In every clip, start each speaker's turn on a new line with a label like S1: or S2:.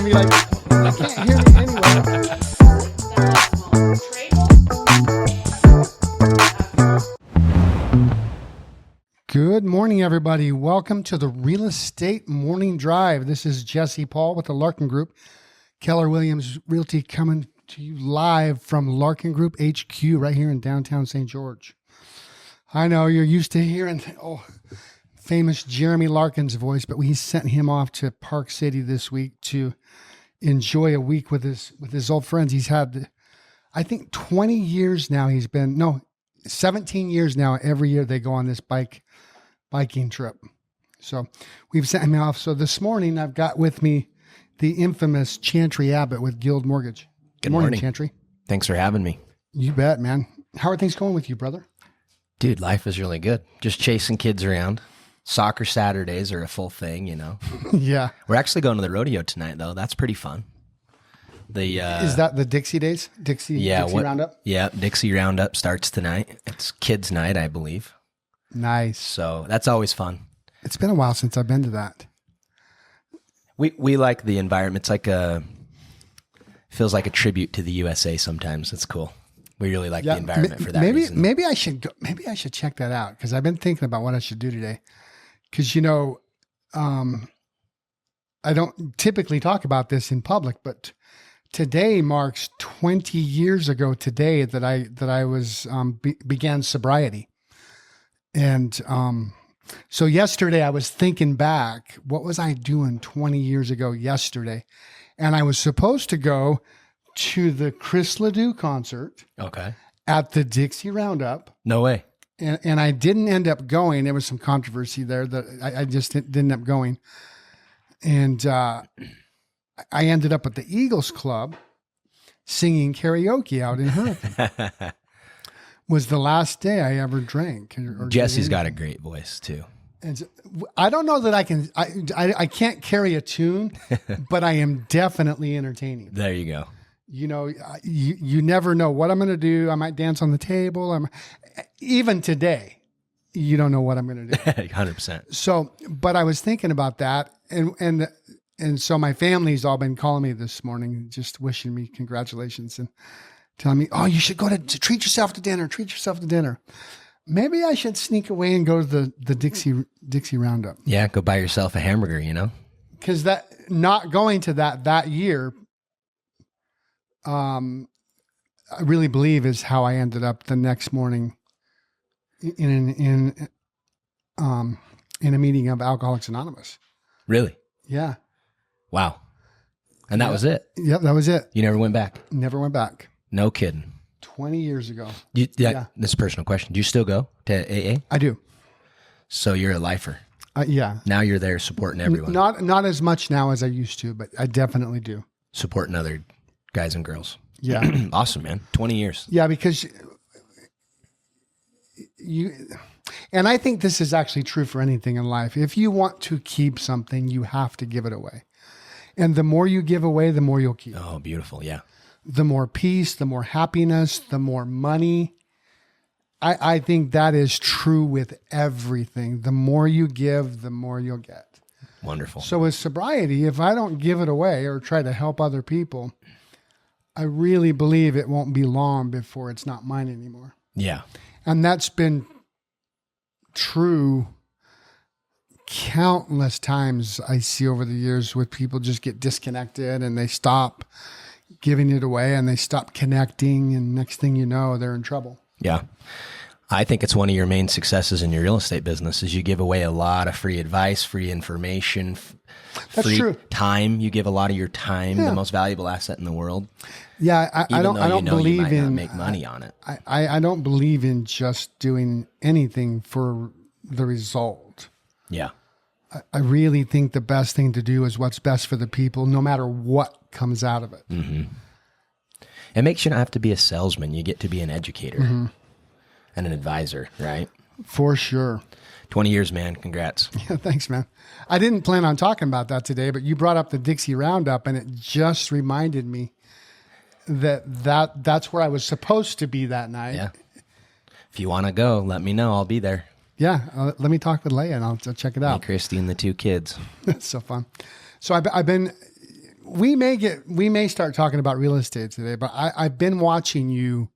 S1: going to be like, I can't hear me anyway. Good morning, everybody. Welcome to the Real Estate Morning Drive. This is Jesse Paul with the Larkin Group. Keller Williams Realty coming to you live from Larkin Group HQ right here in downtown St. George. I know you're used to hearing famous Jeremy Larkin's voice, but we sent him off to Park City this week to enjoy a week with his old friends. He's had, I think, 20 years now. 17 years now. Every year they go on this biking trip. So we've sent him off. So this morning I've got with me the infamous Chantry Abbott with Guild Mortgage.
S2: Good morning,
S1: Chantry.
S2: Thanks for having me.
S1: You bet, man. How are things going with you, brother?
S2: Dude, life is really good. Just chasing kids around. Soccer Saturdays are a full thing, you know.
S1: Yeah.
S2: We're actually going to the rodeo tonight, though. That's pretty fun.
S1: Is that the Dixie days? Dixie Roundup?
S2: Yeah, Dixie Roundup starts tonight. It's kids' night, I believe.
S1: Nice.
S2: So that's always fun.
S1: It's been a while since I've been to that.
S2: We like the environment. It's feels like a tribute to the USA sometimes. It's cool. We really like the environment for that reason.
S1: Maybe I should go. Maybe I should check that out because I've been thinking about what I should do today. Because I don't typically talk about this in public, but today marks 20 years ago today that I was began sobriety, and so yesterday I was thinking back, what was I doing 20 years ago yesterday, and I was supposed to go to the Chris Ledoux concert.
S2: Okay.
S1: At the Dixie Roundup.
S2: No way.
S1: And I didn't end up going. There was some controversy there that I just didn't end up going. And I ended up at the Eagles Club singing karaoke out in Hurricane. Was the last day I ever drank.
S2: Jesse's got a great voice too.
S1: And so, I don't know that I can't carry a tune, but I am definitely entertaining.
S2: There you go.
S1: You know, you never know what I'm going to do. I might dance on the table. Even today, you don't know what I'm going to do.
S2: 100%.
S1: So, but I was thinking about that. And so my family's all been calling me this morning, just wishing me congratulations and telling me, oh, you should go to treat yourself to dinner. Maybe I should sneak away and go to the Dixie Roundup.
S2: Yeah. Go buy yourself a hamburger, you know? Because
S1: not going to that year, I really believe is how I ended up the next morning in a meeting of Alcoholics Anonymous.
S2: Really?
S1: Yeah.
S2: Wow. And that was it?
S1: Yep, that was it.
S2: You never went back?
S1: Never went back.
S2: No kidding.
S1: 20 years ago.
S2: Yeah. This is a personal question. Do you still go to AA?
S1: I do.
S2: So you're a lifer?
S1: Yeah.
S2: Now you're there supporting everyone?
S1: Not as much now as I used to, but I definitely do.
S2: Supporting other guys and girls.
S1: Yeah.
S2: Awesome, man. 20 years.
S1: Yeah, because and I think this is actually true for anything in life. If you want to keep something, you have to give it away. And the more you give away, the more you'll keep.
S2: Oh, beautiful. Yeah.
S1: The more peace, the more happiness, the more money. I think that is true with everything. The more you give, the more you'll get.
S2: Wonderful.
S1: So with sobriety, if I don't give it away or try to help other people, I really believe it won't be long before it's not mine anymore.
S2: Yeah.
S1: And that's been true countless times I see over the years with people just get disconnected and they stop giving it away and they stop connecting. And next thing you know, they're in trouble.
S2: Yeah. I think it's one of your main successes in your real estate business is you give away a lot of free advice, free information,
S1: That's
S2: free
S1: true.
S2: time. You give a lot of your time, the most valuable asset in the world.
S1: Yeah, I don't believe
S2: you might
S1: in
S2: not make money on it.
S1: I don't believe in just doing anything for the result.
S2: Yeah.
S1: I really think the best thing to do is what's best for the people, no matter what comes out of it.
S2: Mm-hmm. It makes you not have to be a salesman. You get to be an educator and an advisor, right?
S1: For sure.
S2: 20 years, man. Congrats.
S1: Yeah, thanks, man. I didn't plan on talking about that today, but you brought up the Dixie Roundup, and it just reminded me that's where I was supposed to be that night.
S2: Yeah. If you want to go, let me know. I'll be there.
S1: Yeah, let me talk with Leia, and I'll check it out.
S2: Hey, Christy and the two kids.
S1: That's so fun. So I've been we may start talking about real estate today, but I've been watching you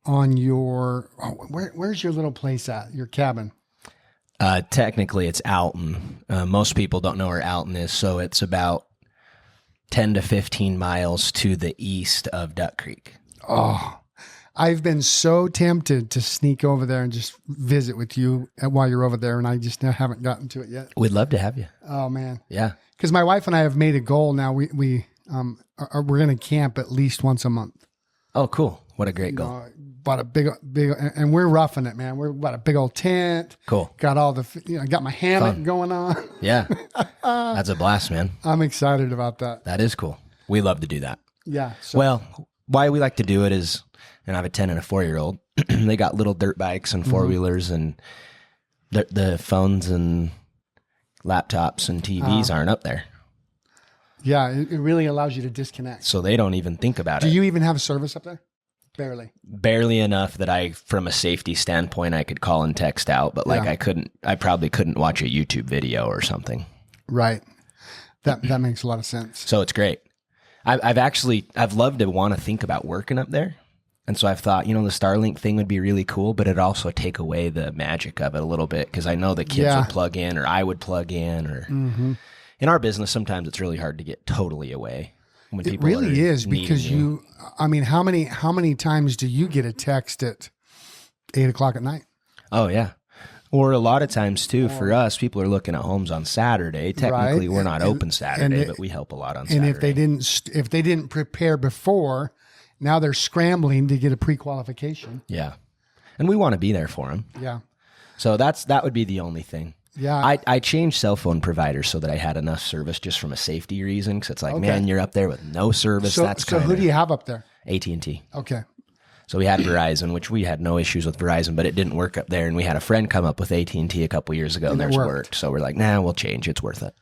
S1: on your, where's your little place at, your cabin?
S2: Technically it's Alton. Most people don't know where Alton is. So it's about 10 to 15 miles to the east of Duck Creek.
S1: Oh, I've been so tempted to sneak over there and just visit with you while you're over there, and I just haven't gotten to it yet.
S2: We'd love to have you.
S1: Oh man.
S2: Yeah.
S1: Because my wife and I have made a goal now. We're going to camp at least once a month.
S2: Oh, cool. What a great goal.
S1: Bought a big, and we're roughing it, man. We're bought a big old tent.
S2: Cool.
S1: Got all got my hammock going on.
S2: Yeah. That's a blast, man.
S1: I'm excited about that.
S2: That is cool. We love to do that.
S1: Yeah. So.
S2: Well, why we like to do it is, and I have a 10 and a 4-year-old. They got little dirt bikes and 4-wheelers, and the phones and laptops and TVs aren't up there.
S1: Yeah, it really allows you to disconnect.
S2: So they don't even think about it.
S1: Do you even have a service up there? Barely
S2: enough that I, from a safety standpoint, I could call and text out, but I probably couldn't watch a YouTube video or something.
S1: Right. That makes a lot of sense.
S2: So it's great. I've loved to want to think about working up there. And so I've thought, the Starlink thing would be really cool, but it'd also take away the magic of it a little bit, because I know the kids would plug in, or I would plug in, or in our business, sometimes it's really hard to get totally away. When
S1: it really is, because how many times do you get a text at 8:00 at night?
S2: Oh yeah. Or a lot of times too, for us, people are looking at homes on Saturday. Technically, we're not open Saturday, but we help a lot on Saturday.
S1: And if they didn't prepare before, now they're scrambling to get a pre-qualification.
S2: Yeah. And we want to be there for them.
S1: Yeah.
S2: So that would be the only thing.
S1: Yeah.
S2: I changed cell phone providers so that I had enough service, just from a safety reason. Because it's like, man, you're up there with no service.
S1: So who do you have up there?
S2: AT&T.
S1: Okay.
S2: So we had Verizon, which we had no issues with Verizon, but it didn't work up there. And we had a friend come up with AT&T a couple years ago, and theirs worked. So we're like, nah, we'll change. It's worth it.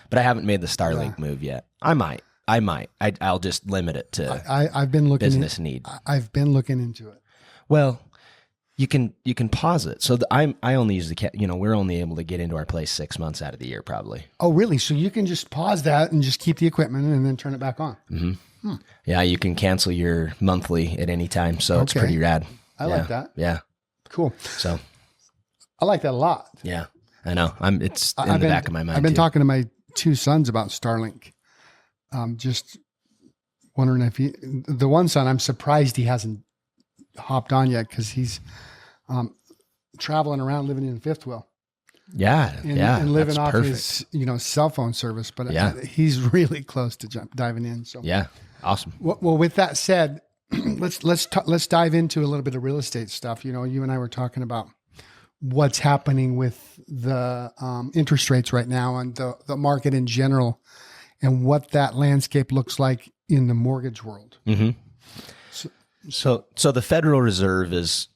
S2: But I haven't made the Starlink move yet. I might. I'll just limit it to
S1: I've been looking
S2: business need.
S1: I've been looking into it.
S2: Well, you can pause it. So I only use we're only able to get into our place 6 months out of the year, probably.
S1: Oh, really? So you can just pause that and just keep the equipment and then turn it back on.
S2: Mm-hmm. Yeah, you can cancel your monthly at any time. So it's pretty rad.
S1: I like that.
S2: Yeah.
S1: Cool.
S2: So
S1: I like that a lot.
S2: Yeah, I know. It's in the back of my mind.
S1: I've been talking to my 2 sons about Starlink. Just wondering if the one son, I'm surprised he hasn't hopped on yet, because he's traveling around, living in a fifth wheel.
S2: Yeah.
S1: And living off his, cell phone service, but he's really close to diving in. So
S2: yeah. Awesome.
S1: Well, with that said, let's dive into a little bit of real estate stuff. You and I were talking about what's happening with the interest rates right now, and the market in general, and what that landscape looks like in the mortgage world.
S2: Mm-hmm. So the Federal Reserve is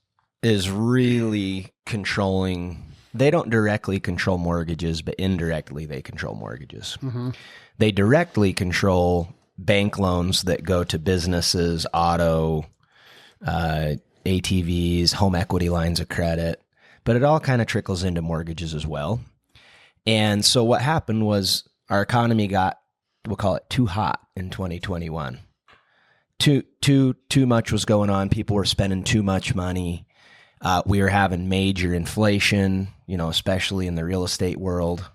S2: really controlling. They don't directly control mortgages, but indirectly they control mortgages. Mm-hmm. They directly control bank loans that go to businesses, auto, ATVs, home equity lines of credit, but it all kind of trickles into mortgages as well. And so what happened was our economy got, we'll call it, too hot in 2021. Too much was going on. People were spending too much money. We were having major inflation, especially in the real estate world.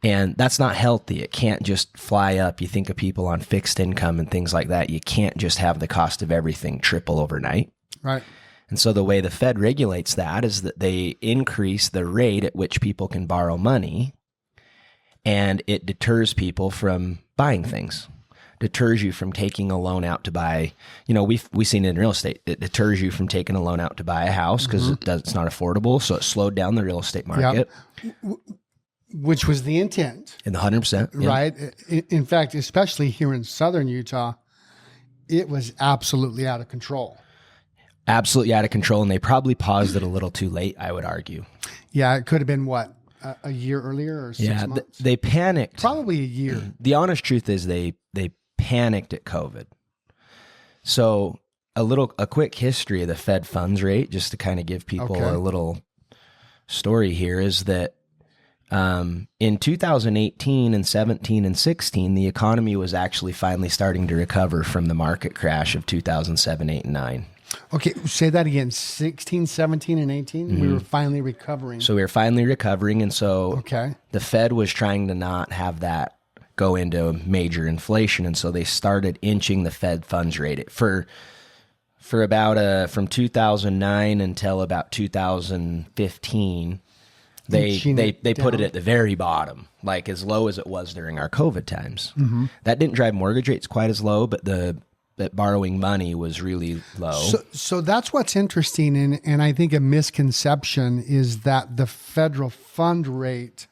S2: And that's not healthy. It can't just fly up. You think of people on fixed income and things like that. You can't just have the cost of everything triple overnight.
S1: Right.
S2: And so the way the Fed regulates that is that they increase the rate at which people can borrow money, and it deters people from buying things. Deters you from taking a loan out to buy, we've seen it in real estate. It deters you from taking a loan out to buy a house because it's not affordable. So it slowed down the real estate market.
S1: Yep. Which was the intent.
S2: In the 100%. Yeah.
S1: Right. In fact, especially here in southern Utah, it was absolutely out of control.
S2: Absolutely out of control. And they probably paused it a little too late, I would argue.
S1: Yeah. It could have been a year earlier or 6 months?
S2: They panicked.
S1: Probably a year.
S2: The honest truth is they panicked at COVID. So a quick history of the Fed funds rate, just to kind of give people a little story here, is that In 2018 and 17 and 16, the economy was actually finally starting to recover from the market crash of 2007, 8, and 9.
S1: Okay, say that again. 16, 17, and 18, we were finally recovering.
S2: So we were finally recovering, and so
S1: Okay.
S2: the Fed was trying to not have that go into major inflation, and so they started inching the Fed funds rate for about from 2009 until about 2015. They put it at the very bottom, like as low as it was during our COVID times. That didn't drive mortgage rates quite as low, but that borrowing money was really low.
S1: So that's what's interesting, and I think a misconception is that the federal fund rate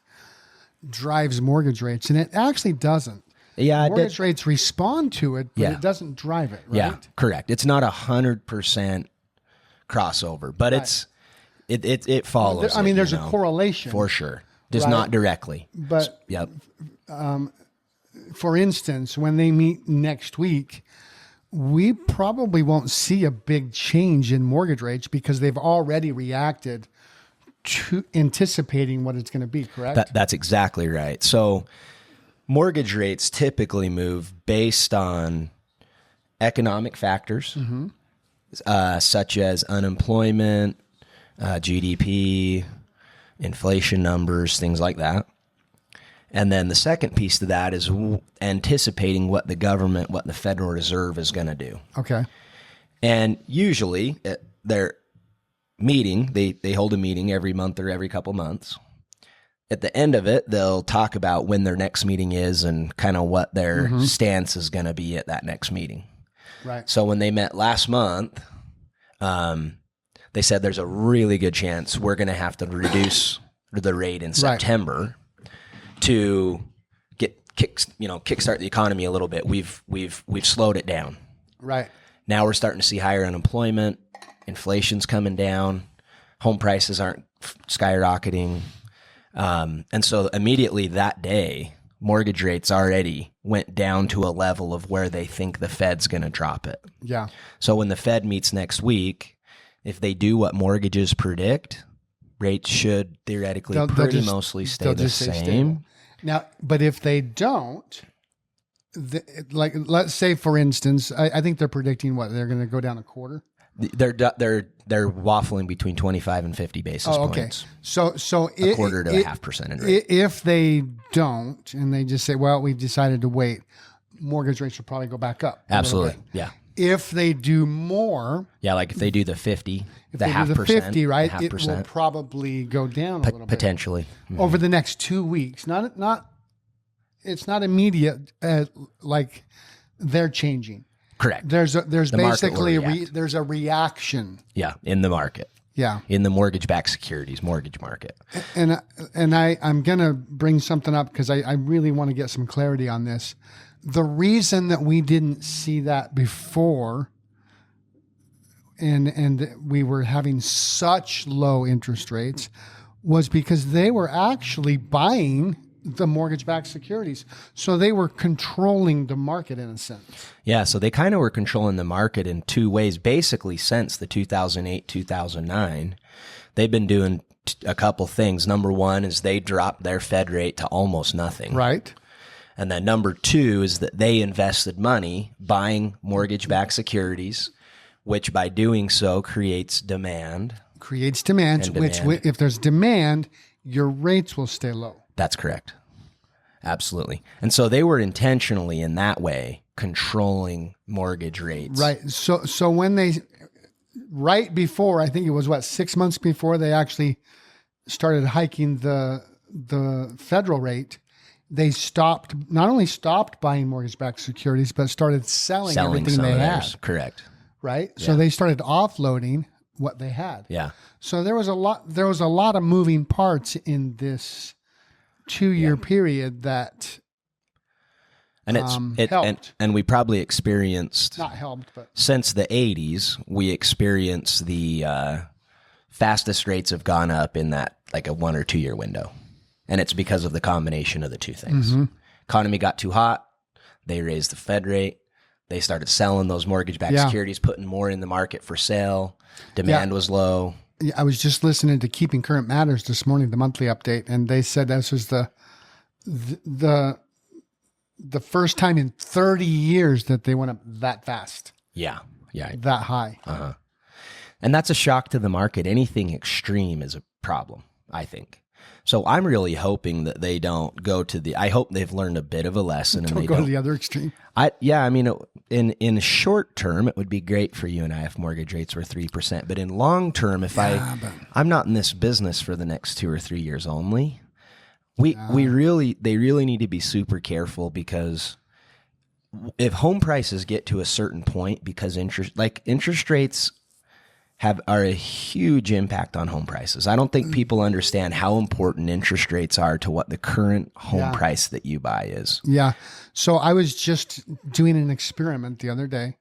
S1: drives mortgage rates, and it actually doesn't.
S2: Yeah,
S1: mortgage rates respond to it, but
S2: Yeah.
S1: it doesn't drive it, right?
S2: Yeah, correct. It's not 100% crossover, but it follows.
S1: I mean, there's
S2: a
S1: a correlation.
S2: for sure, just
S1: Right.
S2: not directly.
S1: But
S2: Yep.
S1: for instance, when they meet next week, we probably won't see a big change in mortgage rates because they've already reacted to anticipating what it's going to be, correct?
S2: That's exactly right. So mortgage rates typically move based on economic factors, such as unemployment, GDP, inflation numbers, things like that. And then the second piece to that is anticipating what the government, what the Federal Reserve is going to do.
S1: Okay.
S2: And usually at their meeting, they hold a meeting every month or every couple months. At the end of it, they'll talk about when their next meeting is and kind of what their stance is going to be at that next meeting.
S1: Right.
S2: So when they met last month, they said there's a really good chance we're going to have to reduce the rate in September to kickstart the economy a little bit. We've slowed it down.
S1: Right.
S2: Now we're starting to see higher unemployment. Inflation's coming down. Home prices aren't skyrocketing. And so immediately that day, mortgage rates already went down to a level of where they think the Fed's going to drop it.
S1: Yeah.
S2: So when the Fed meets next week, if they do what mortgages predict, rates should theoretically mostly stay the same.
S1: Now, but if they don't, like let's say for instance, I think they're predicting what they're going to go down a quarter.
S2: They're waffling between 25 and 50 basis points.
S1: So
S2: a quarter to 0.5% in rate.
S1: If they don't, and they just say, "Well, we've decided to wait," mortgage rates will probably go back up.
S2: Absolutely, yeah.
S1: If they do more,
S2: like if they do the 50,
S1: if
S2: the
S1: they do the
S2: 0.5%,
S1: 50, right, it
S2: 0.5%,
S1: will probably go down a little bit
S2: potentially
S1: over the next 2 weeks. It's not immediate. Like they're changing.
S2: Correct.
S1: There's basically
S2: there's
S1: a reaction.
S2: Yeah, in the market.
S1: Yeah,
S2: in the mortgage-backed securities mortgage market.
S1: And I'm gonna bring something up because I really want to get some clarity on this. The reason that we didn't see that before, and we were having such low interest rates, was because they were actually buying the mortgage-backed securities. So they were controlling the market in a sense.
S2: Yeah, so they kind of were controlling the market in two ways. Basically, since the 2008, 2009, they've been doing a couple things. Number one is they dropped their Fed rate to almost nothing.
S1: Right.
S2: And then number two is that they invested money buying mortgage-backed securities, which by doing so creates demand.
S1: Creates demand, which if there's demand, your rates will stay low. That's
S2: correct. Absolutely. And so they were intentionally in that way controlling mortgage rates.
S1: Right. So when right before, I think it was 6 months before they actually started hiking the federal rate, they not only stopped buying mortgage-backed securities, but started selling everything they had.
S2: Correct.
S1: Right.
S2: Yeah.
S1: So they started offloading what they had.
S2: Yeah.
S1: So there was a lot of moving parts in this 2-year period that helped.
S2: And we probably experienced
S1: not helped, but
S2: since the 80s, we experienced the fastest rates have gone up in that like a 1 or 2 year window. And it's because of the combination of the two things. Economy got too hot. They raised the Fed rate. They started selling those mortgage-backed securities, putting more in the market for sale. Demand was low.
S1: I was just listening to Keeping Current Matters this morning, the monthly update, and they said this was the first time in 30 years that they went up that fast.
S2: Yeah. Yeah.
S1: That high.
S2: Uh-huh. And that's a shock to the market. Anything extreme is a problem, I think. So I'm really hoping that they don't go to I hope they've learned a bit of a lesson and
S1: Don't
S2: they
S1: go
S2: don't
S1: to the other extreme.
S2: I mean, in short term, it would be great for you and I if mortgage rates were 3%. But in long term, I'm not in this business for the next 2 or 3 years only. They really need to be super careful, because if home prices get to a certain point, because interest rates are a huge impact on home prices. I don't think people understand how important interest rates are to what the current home price that you buy is.
S1: Yeah. So I was just doing an experiment the other day.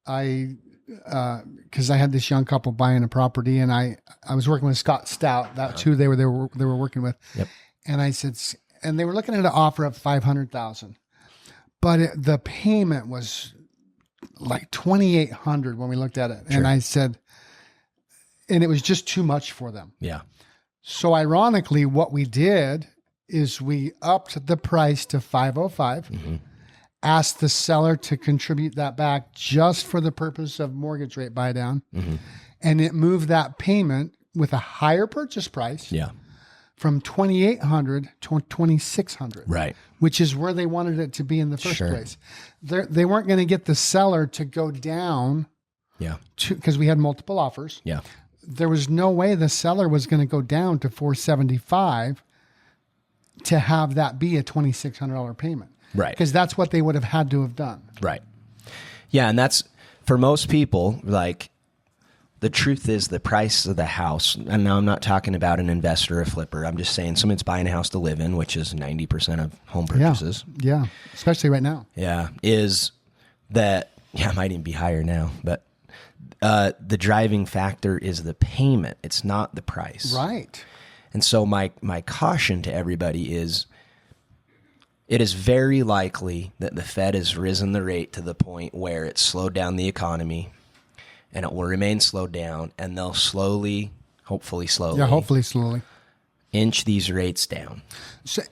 S1: Because I had this young couple buying a property, and I was working with Scott Stout. That's who they were working with.
S2: Yep.
S1: And I said, and they were looking at an offer of $500,000, but the payment was like $2,800 when we looked at it. Sure. And I said, and it was just too much for them.
S2: Yeah.
S1: So ironically, what we did is we upped the price to $505, asked the seller to contribute that back just for the purpose of mortgage rate buy down. And it moved that payment with a higher purchase price.
S2: Yeah.
S1: From $2,800 to $2,600,
S2: right?
S1: Which is where they wanted it to be in the first place. They weren't going to get the seller to go down, because we had multiple offers.
S2: Yeah,
S1: there was no way the seller was going to go down to $475 to have that be a $2,600 payment,
S2: right?
S1: Because that's what they would have had to have done,
S2: right? Yeah, and that's for most people. Like, the truth is, the price of the house, and now I'm not talking about an investor or a flipper. I'm just saying someone's buying a house to live in, which is 90% of home purchases.
S1: Yeah, especially right now.
S2: Yeah, is that, it might even be higher now, but the driving factor is the payment. It's not the price.
S1: Right.
S2: And so my caution to everybody is, it is very likely that the Fed has risen the rate to the point where it's slowed down the economy, and it will remain slowed down, and they'll hopefully slowly inch these rates down.
S1: So,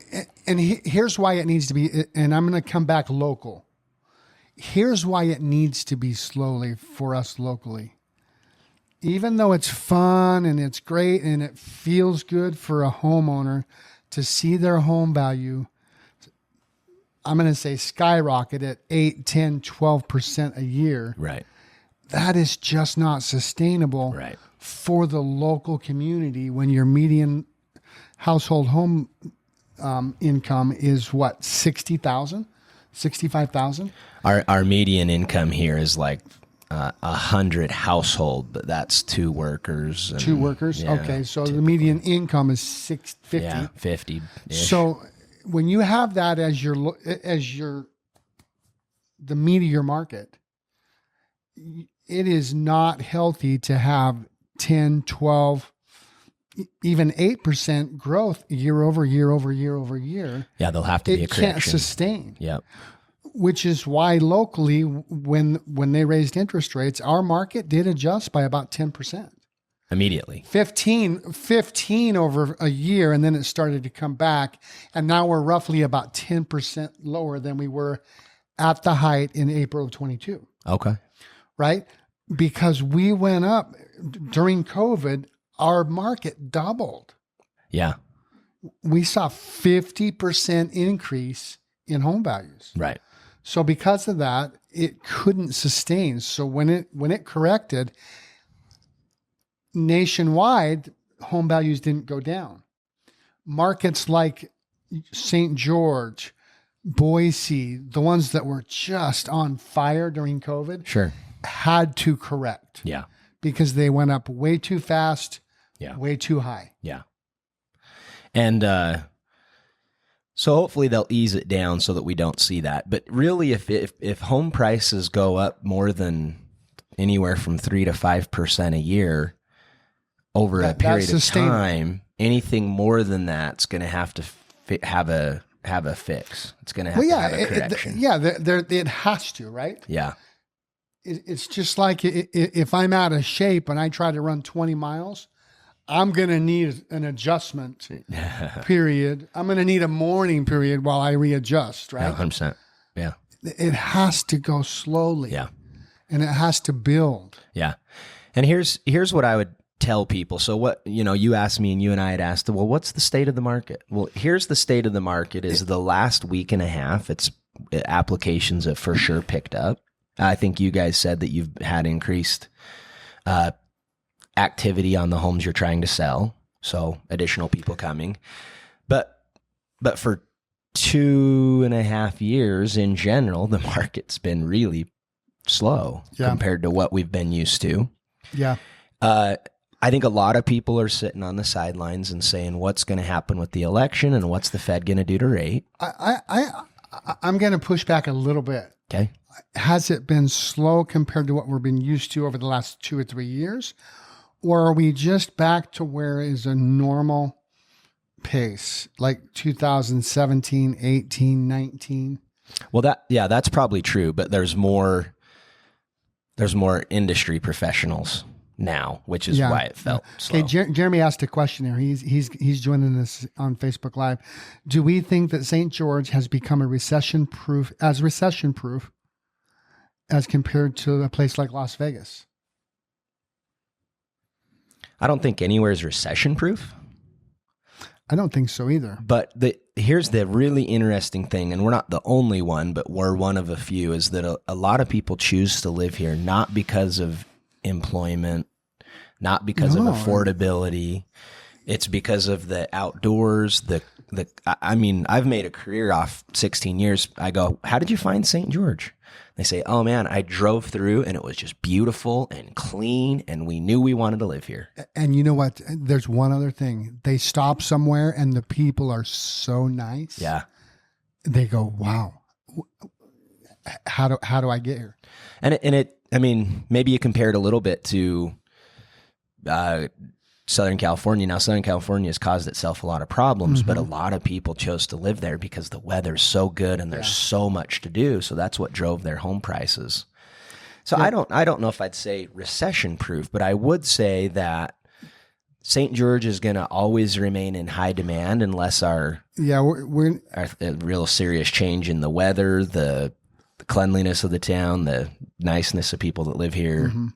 S1: and here's why it needs to be, and I'm going to come back local. Here's why it needs to be slowly for us locally. Even though it's fun and it's great and it feels good for a homeowner to see their home value, I'm going to say skyrocket at 8, 10, 12% a year.
S2: Right.
S1: That is just not sustainable for the local community when your median household home income is what, $60,000, $65,000?
S2: Our median income here is like 100 household, but that's 2 workers. And,
S1: 2 workers? Yeah, okay, so typically the median income is $650.
S2: Yeah, 50.
S1: So when you have that as the meat of your market, it is not healthy to have 10, 12, even 8% growth year over year over year over year.
S2: Yeah, there'll have to be a correction.
S1: It can't sustain.
S2: Yeah.
S1: Which is why locally, when they raised interest rates, our market did adjust by about 10%.
S2: Immediately.
S1: 15 over a year, and then it started to come back. And now we're roughly about 10% lower than we were at the height in April of 22.
S2: Okay.
S1: Right? Because we went up during COVID, our market doubled.
S2: Yeah.
S1: We saw 50% increase in home values.
S2: Right.
S1: So because of that, it couldn't sustain. So when it corrected, nationwide, home values didn't go down. Markets like St. George, Boise, the ones that were just on fire during COVID, had to correct.
S2: Yeah.
S1: Because they went up way too fast, way too high.
S2: Yeah. And so hopefully they'll ease it down so that we don't see that. But really, if home prices go up more than anywhere from 3 to 5% a year over a period of time, anything more than that's going to have to have a fix. It's going to have to have a correction.
S1: It has to, right?
S2: Yeah.
S1: it's just like if I'm out of shape and I try to run 20 miles, I'm going to need an adjustment period. I'm going to need a morning period while I readjust, right?
S2: 100%. Yeah.
S1: It has to go slowly.
S2: Yeah.
S1: And it has to build.
S2: Yeah. And here's what I would tell people. So what, you asked me and you and I had asked, well, what's the state of the market? Well, here's the state of the market is the last week and a half, applications have for sure picked up. I think you guys said that you've had increased activity on the homes you're trying to sell. So additional people coming, but for 2.5 years in general, the market's been really slow compared to what we've been used to.
S1: Yeah.
S2: I think a lot of people are sitting on the sidelines and saying, what's going to happen with the election and what's the Fed going to do to rate?
S1: I'm going to push back a little bit.
S2: Okay.
S1: Has it been slow compared to what we've been used to over the last 2 or 3 years? Or are we just back to where is a normal pace, like 2017, 18, 19?
S2: Well, that's probably true, but there's more industry professionals now, which is why it felt slow.
S1: Okay, Jeremy asked a question here. He's joining us on Facebook Live. Do we think that St. George has become recession proof as compared to a place like Las Vegas?
S2: I don't think anywhere is recession proof.
S1: I don't think so either.
S2: But here's the really interesting thing, and we're not the only one, but we're one of a few, is that a lot of people choose to live here not because of employment, not because of affordability. It's because of the outdoors. I've made a career off 16 years. I go, how did you find St. George? They say, oh man, I drove through and it was just beautiful and clean and we knew we wanted to live here.
S1: And you know what? There's one other thing. They stop somewhere and the people are so nice.
S2: Yeah. They
S1: go, wow, how do I get here?
S2: And maybe you compare it a little bit to Southern California. Now, Southern California has caused itself a lot of problems, but a lot of people chose to live there because the weather's so good and there's so much to do. So that's what drove their home prices. So I don't know if I'd say recession proof, but I would say that St. George is going to always remain in high demand unless our real serious change in the weather, the cleanliness of the town, the niceness of people that live here. Mm-hmm.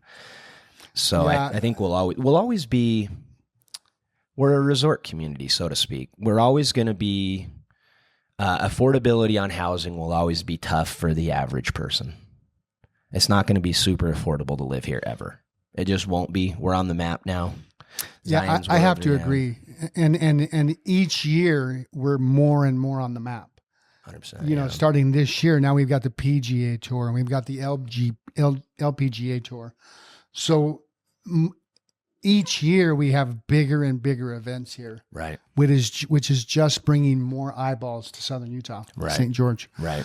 S2: So I think we'll always be, we're a resort community, so to speak. We're always going to be, affordability on housing will always be tough for the average person. It's not going to be super affordable to live here ever. It just won't be. We're on the map now.
S1: Yeah, I have to agree. And each year we're more and more on the map.
S2: 100%.
S1: Starting this year, now we've got the PGA Tour and we've got the LPGA Tour. So each year we have bigger and bigger events here,
S2: right?
S1: Which is just bringing more eyeballs to Southern Utah,
S2: right?
S1: St. George,
S2: right?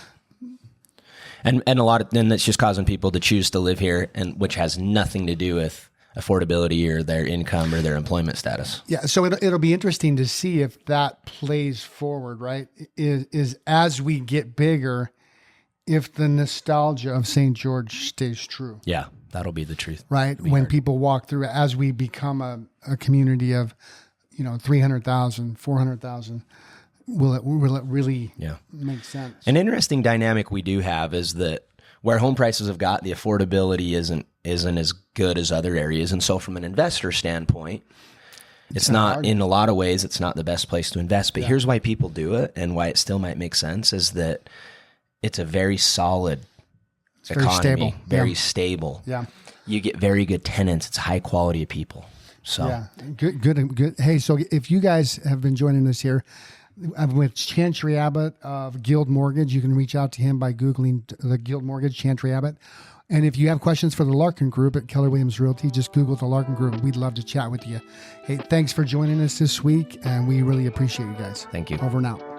S2: And then that's just causing people to choose to live here, and which has nothing to do with affordability or their income or their employment status.
S1: Yeah, so it'll be interesting to see if that plays forward, right? Is as we get bigger, if the nostalgia of St. George stays true.
S2: Yeah. That'll be the truth.
S1: Right. When people walk through, as we become a community of, 300,000, 400,000, will it really make sense?
S2: An interesting dynamic we do have is that where home prices have got, the affordability isn't as good as other areas. And so from an investor standpoint, it's not, in a lot of ways, it's not the best place to invest. But here's why people do it and why it still might make sense is that it's a very solid economy, very stable. Yeah. You get very good tenants. It's high quality of people. So
S1: good. Hey, so if you guys have been joining us here, I'm with Chantry Abbott of Guild Mortgage. You can reach out to him by Googling the Guild Mortgage, Chantry Abbott. And if you have questions for the Larkin Group at Keller Williams Realty, just Google the Larkin Group. We'd love to chat with you. Hey, thanks for joining us this week, and we really appreciate you guys.
S2: Thank you.
S1: Over and out.